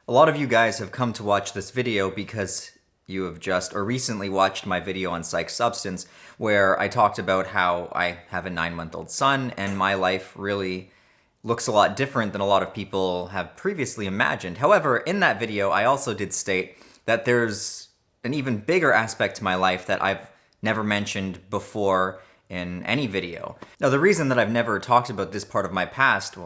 A lot of you guys have come to watch this video because you have just or recently watched my video on PsychedSubstance where I talked about how I have a 9-month-old son and my life really looks a lot different than a lot of people have previously imagined. However, in that video, I also did state that there's an even bigger aspect to my life that I've never mentioned before in any video. Now, the reason that I've never talked about this part of my past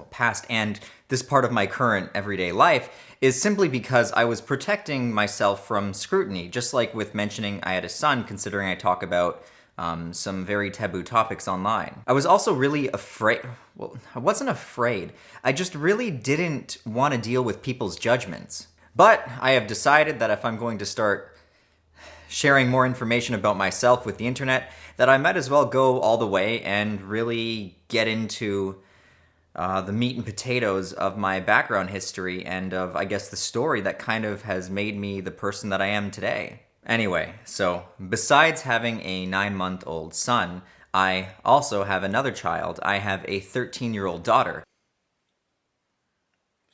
and this part of my current everyday life is simply because I was protecting myself from scrutiny, just like with mentioning I had a son, considering I talk about some very taboo topics online. I was also really afraid. Well, I wasn't afraid. I just really didn't want to deal with people's judgments. But I have decided that if I'm going to start sharing more information about myself with the internet, that I might as well go all the way and really get into the meat and potatoes of my background history and of, I guess, the story that kind of has made me the person that I am today. Anyway, so besides having a 9-month-old son, I also have another child. I have a 13-year-old daughter.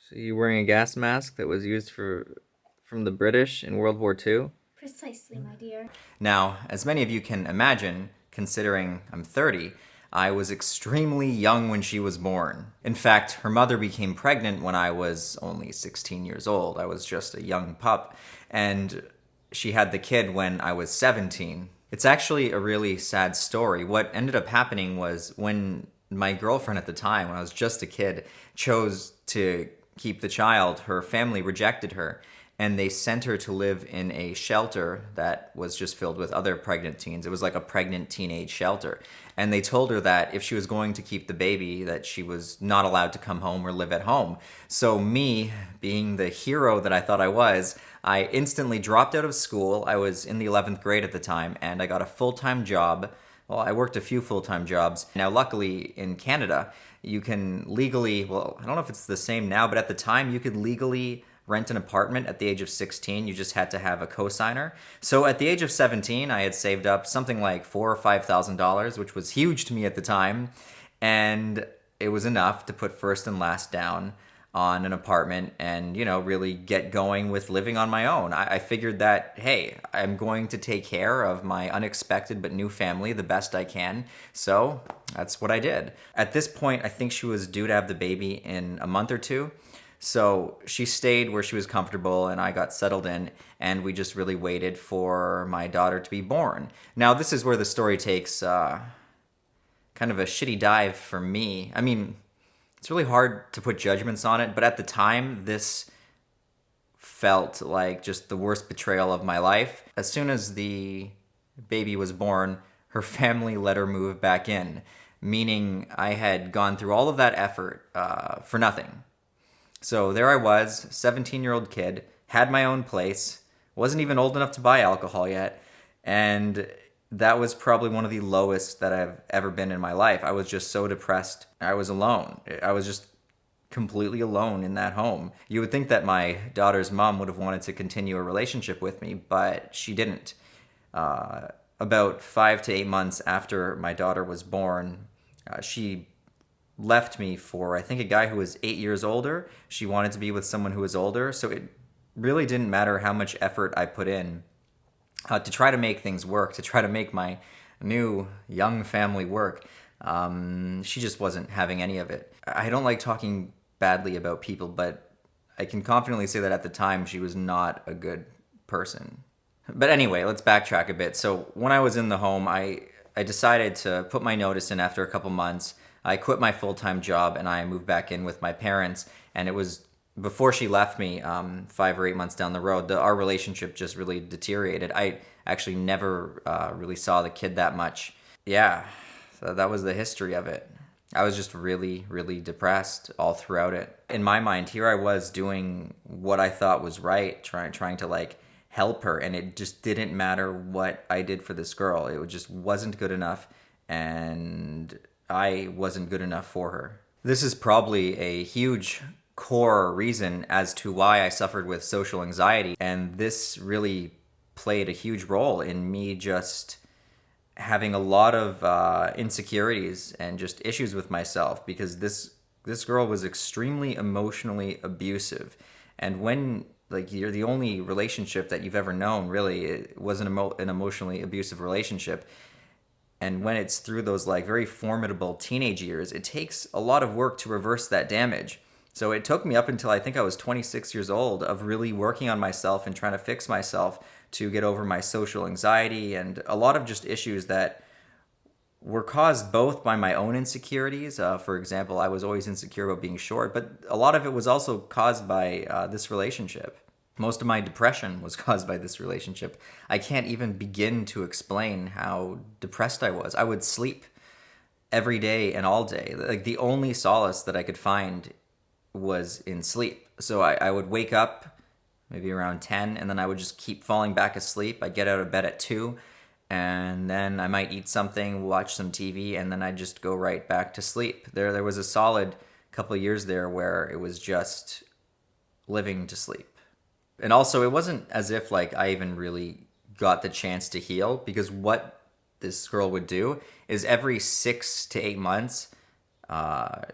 So you're wearing a gas mask that was used from the British in World War II? Precisely, my dear. Now, as many of you can imagine, considering I'm 30, I was extremely young when she was born. In fact, her mother became pregnant when I was only 16 years old. I was just a young pup, and she had the kid when I was 17. It's actually a really sad story. What ended up happening was when my girlfriend at the time, when I was just a kid, chose to keep the child, her family rejected her, and they sent her to live in a shelter that was just filled with other pregnant teens. It was like a pregnant teenage shelter. And they told her that if she was going to keep the baby, that she was not allowed to come home or live at home. So me, being the hero that I thought I was, I instantly dropped out of school. I was in the 11th grade at the time, and I got a full-time job. Well, I worked a few full-time jobs. Now, luckily, in Canada, you can legally, well, I don't know if it's the same now, but at the time, you could legally rent an apartment at the age of 16. You just had to have a cosigner. So at the age of 17, I had saved up something like $4,000 or $5,000, which was huge to me at the time. And it was enough to put first and last down on an apartment and, really get going with living on my own. I figured that, hey, I'm going to take care of my unexpected but new family the best I can. So that's what I did. At this point, I think she was due to have the baby in a month or two. So she stayed where she was comfortable and I got settled in, and we just really waited for my daughter to be born. Now, this is where the story takes kind of a shitty dive for me. I mean, it's really hard to put judgments on it, but at the time, this felt like just the worst betrayal of my life. As soon as the baby was born, her family let her move back in, meaning I had gone through all of that effort for nothing. So there I was, 17-year-old kid, had my own place, wasn't even old enough to buy alcohol yet, and that was probably one of the lowest that I've ever been in my life. I was just so depressed. I was alone. I was just completely alone in that home. You would think that my daughter's mom would have wanted to continue a relationship with me, but she didn't. About 5 to 8 months after my daughter was born, she left me for, I think, a guy who was 8 years older. She wanted to be with someone who was older, so it really didn't matter how much effort I put in to try to make things work, to try to make my new young family work. She just wasn't having any of it. I don't like talking badly about people, but I can confidently say that at the time she was not a good person. But anyway, let's backtrack a bit. So when I was in the home, I decided to put my notice in after a couple months. I quit my full-time job and I moved back in with my parents, and it was before she left me 5 or 8 months down the road. Our relationship just really deteriorated. I actually never really saw the kid that much. Yeah, so that was the history of it. I was just really, really depressed all throughout it. In my mind, here I was doing what I thought was right, trying to help her, and it just didn't matter what I did for this girl. It just wasn't good enough, and I wasn't good enough for her. This is probably a huge core reason as to why I suffered with social anxiety, and this really played a huge role in me just having a lot of insecurities and just issues with myself, because this girl was extremely emotionally abusive. And when like you're the only relationship that you've ever known, really. It was an emotionally abusive relationship. And when it's through those like very formidable teenage years, it takes a lot of work to reverse that damage. So it took me up until I think I was 26 years old of really working on myself and trying to fix myself to get over my social anxiety and a lot of just issues that were caused both by my own insecurities. For example, I was always insecure about being short, but a lot of it was also caused by this relationship. Most of my depression was caused by this relationship. I can't even begin to explain how depressed I was. I would sleep every day and all day. Like the only solace that I could find was in sleep. So I would wake up maybe around 10 and then I would just keep falling back asleep. I'd get out of bed at 2 and then I might eat something, watch some TV, and then I'd just go right back to sleep. There was a solid couple of years there where it was just living to sleep. And also, it wasn't as if like I even really got the chance to heal, because what this girl would do is every 6 to 8 months,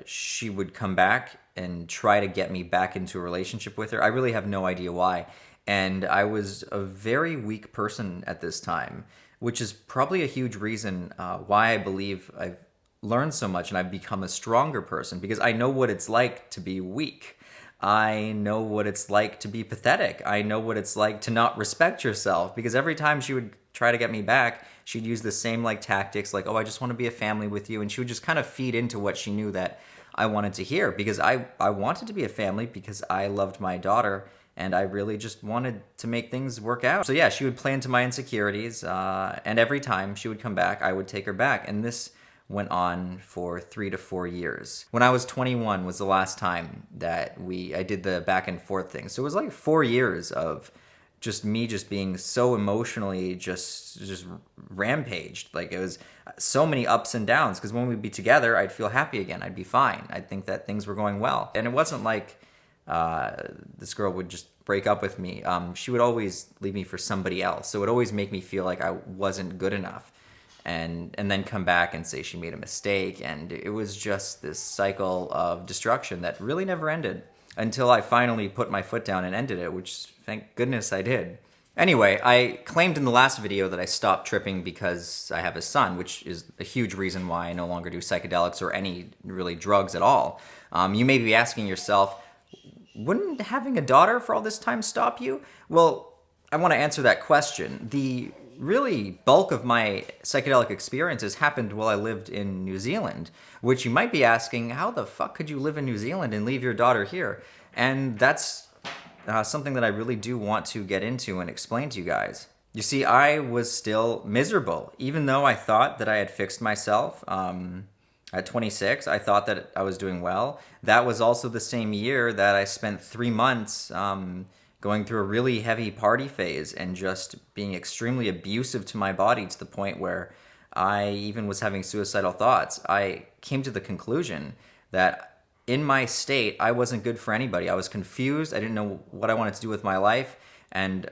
she would come back and try to get me back into a relationship with her. I really have no idea why. And I was a very weak person at this time, which is probably a huge reason why I believe I've learned so much and I've become a stronger person, because I know what it's like to be weak. I know what it's like to be pathetic. I know what it's like to not respect yourself, because every time she would try to get me back, she'd use the same like tactics, like, oh, I just want to be a family with you. And she would just kind of feed into what she knew that I wanted to hear, because I wanted to be a family because I loved my daughter and I really just wanted to make things work out. So yeah, she would play into my insecurities, and every time she would come back, I would take her back. And this went on for 3 to 4 years. When I was 21 was the last time that I did the back and forth thing. So it was like 4 years of just me just being so emotionally just rampaged. Like it was so many ups and downs, because when we'd be together, I'd feel happy again. I'd be fine. I'd think that things were going well. And it wasn't like this girl would just break up with me. She would always leave me for somebody else. So it would always make me feel like I wasn't good enough. And then come back and say she made a mistake. And it was just this cycle of destruction that really never ended until I finally put my foot down and ended it, which thank goodness I did. Anyway, I claimed in the last video that I stopped tripping because I have a son, which is a huge reason why I no longer do psychedelics or any really drugs at all. You may be asking yourself, wouldn't having a daughter for all this time stop you? Well, I want to answer that question. The really bulk of my psychedelic experiences happened while I lived in New Zealand, which you might be asking, how the fuck could you live in New Zealand and leave your daughter here? And that's something that I really do want to get into and explain to you guys. You see, I was still miserable, even though I thought that I had fixed myself. At 26, I thought that I was doing well. That was also the same year that I spent 3 months going through a really heavy party phase and just being extremely abusive to my body, to the point where I even was having suicidal thoughts. I came to the conclusion that in my state, I wasn't good for anybody. I was confused. I didn't know what I wanted to do with my life. And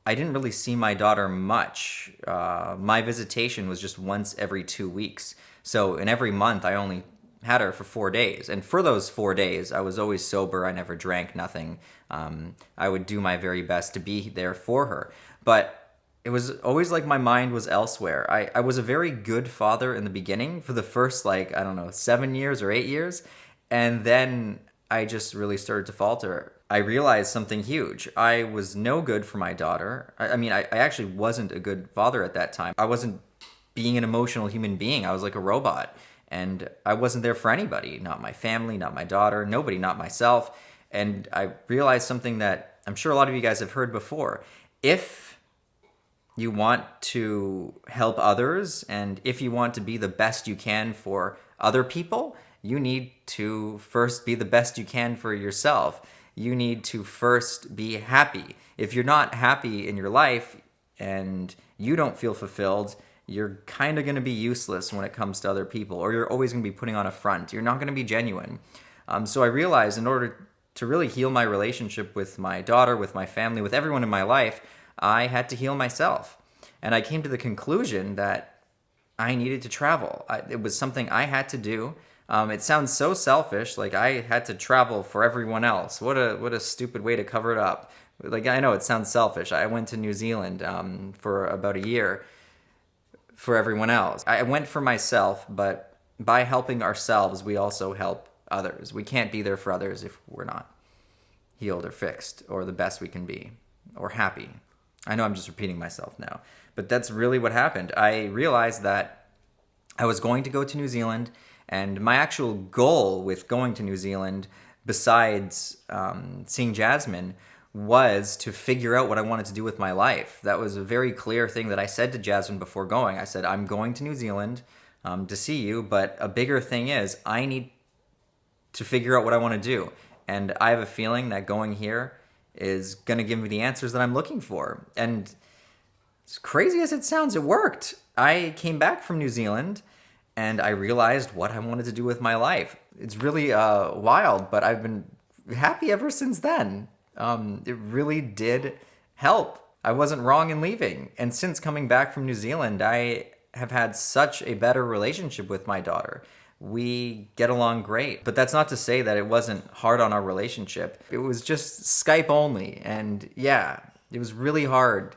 I didn't really see my daughter much. My visitation was just once every 2 weeks. So in every month, I only had her for 4 days. And for those 4 days, I was always sober. I never drank, nothing. I would do my very best to be there for her. But it was always like my mind was elsewhere. I was a very good father in the beginning for the first, 7 years or 8 years. And then I just really started to falter. I realized something huge. I was no good for my daughter. I actually wasn't a good father at that time. I wasn't being an emotional human being. I was like a robot. And I wasn't there for anybody. Not my family, not my daughter, nobody, not myself. And I realized something that I'm sure a lot of you guys have heard before. If you want to help others, and if you want to be the best you can for other people, you need to first be the best you can for yourself. You need to first be happy. If you're not happy in your life and you don't feel fulfilled, you're kind of going to be useless when it comes to other people, or you're always going to be putting on a front. You're not going to be genuine. So I realized in order to really heal my relationship with my daughter, with my family, with everyone in my life, I had to heal myself. And I came to the conclusion that I needed to travel. It was something I had to do. It sounds so selfish, like I had to travel for everyone else. What a stupid way to cover it up. Like, I know it sounds selfish. I went to New Zealand for about a year for everyone else. I went for myself, but by helping ourselves, we also help others. We can't be there for others if we're not healed or fixed or the best we can be or happy. I know I'm just repeating myself now, but that's really what happened. I realized that I was going to go to New Zealand, and my actual goal with going to New Zealand, besides seeing Jasmine, was to figure out what I wanted to do with my life. That was a very clear thing that I said to Jasmine before going. I said, I'm going to New Zealand to see you, but a bigger thing is I need to figure out what I want to do. And I have a feeling that going here is going to give me the answers that I'm looking for. And as crazy as it sounds, it worked. I came back from New Zealand and I realized what I wanted to do with my life. It's really wild, but I've been happy ever since then. It really did help. I wasn't wrong in leaving. And since coming back from New Zealand, I have had such a better relationship with my daughter. We get along great. But that's not to say that it wasn't hard on our relationship. It was just Skype only. And yeah, it was really hard.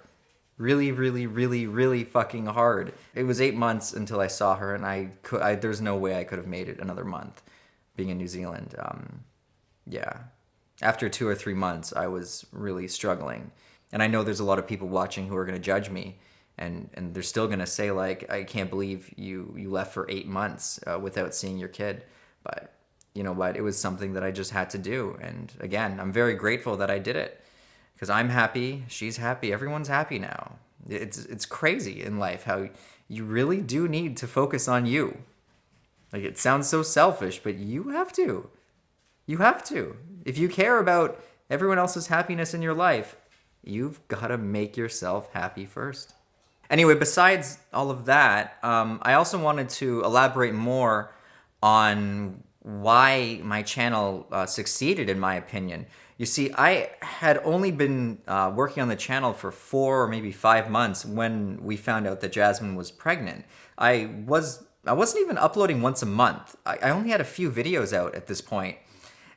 Really, really, really, really fucking hard. It was 8 months until I saw her, and there's no way I could have made it another month being in New Zealand. Yeah. After 2 or 3 months, I was really struggling. And I know there's a lot of people watching who are going to judge me, and they're still going to say, like, I can't believe you left for 8 months without seeing your kid. But you know what? It was something that I just had to do. And again, I'm very grateful that I did it. Because I'm happy, she's happy, everyone's happy now. It's crazy in life how you really do need to focus on you. Like, it sounds so selfish, but you have to. You have to. If you care about everyone else's happiness in your life, you've got to make yourself happy first. Anyway, besides all of that, I also wanted to elaborate more on why my channel succeeded, in my opinion. You see, I had only been working on the channel for 4 or maybe 5 months when we found out that Jasmine was pregnant. I wasn't even uploading once a month. I only had a few videos out at this point.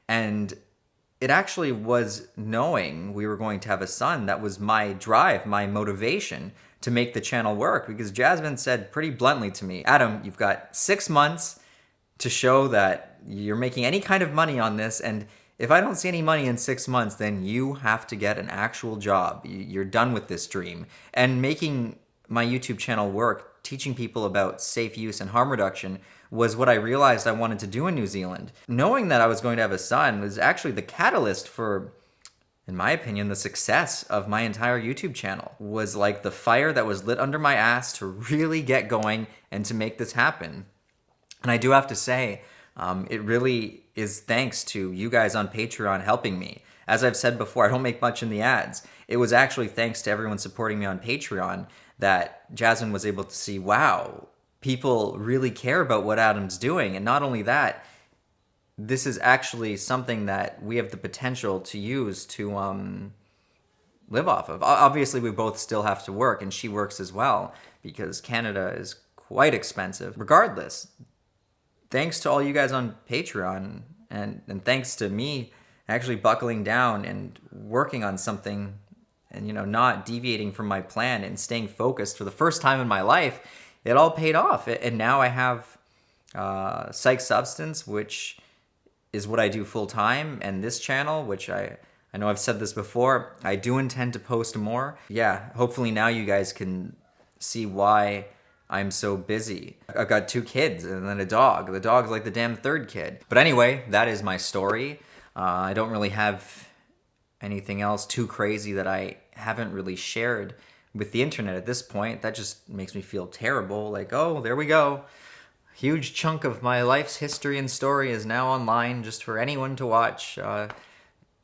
And it actually was knowing we were going to have a son that was my drive, my motivation to make the channel work. Because Jasmine said pretty bluntly to me, Adam, you've got 6 months to show that you're making any kind of money on this, and if I don't see any money in 6 months, then you have to get an actual job. You're done with this dream. And making my YouTube channel work, teaching people about safe use and harm reduction, was what I realized I wanted to do in New Zealand. Knowing that I was going to have a son was actually the catalyst for, in my opinion, the success of my entire YouTube channel. Was like the fire that was lit under my ass to really get going and to make this happen. And I do have to say, it really is thanks to you guys on Patreon helping me. As I've said before, I don't make much in the ads. It was actually thanks to everyone supporting me on Patreon that Jasmine was able to see, wow, people really care about what Adam's doing. And not only that, this is actually something that we have the potential to use to live off of. Obviously, we both still have to work, and she works as well, because Canada is quite expensive. Regardless, thanks to all you guys on Patreon, and thanks to me actually buckling down and working on something and, you know, not deviating from my plan and staying focused for the first time in my life, it all paid off. And now I have PsychedSubstance, which is what I do full time, and this channel, which I know I've said this before, I do intend to post more. Yeah, hopefully now you guys can see why I'm so busy. I've got 2 kids and then a dog. The dog's like the damn 3rd kid. But anyway, that is my story. I don't really have anything else too crazy that I haven't really shared with the internet at this point. That just makes me feel terrible. Like, oh, there we go. Huge chunk of my life's history and story is now online just for anyone to watch.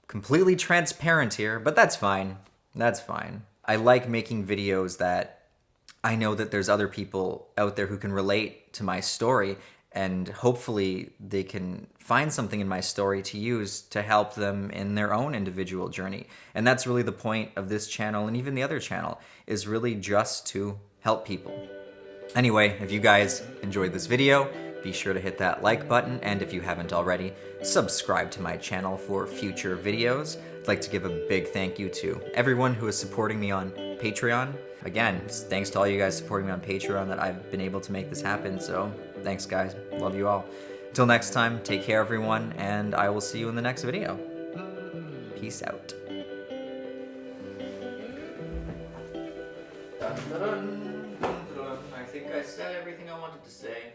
Completely transparent here, but that's fine. That's fine. I like making videos that I know that there's other people out there who can relate to my story, and hopefully they can find something in my story to use to help them in their own individual journey. And that's really the point of this channel, and even the other channel, is really just to help people. Anyway, if you guys enjoyed this video, be sure to hit that like button, and if you haven't already, subscribe to my channel for future videos. I'd like to give a big thank you to everyone who is supporting me on Patreon. Again, it's thanks to all you guys supporting me on Patreon that I've been able to make this happen, so thanks guys, love you all. Till next time, take care everyone, and I will see you in the next video. Peace out. Dun, dun, dun, dun, dun. I think I said everything I wanted to say.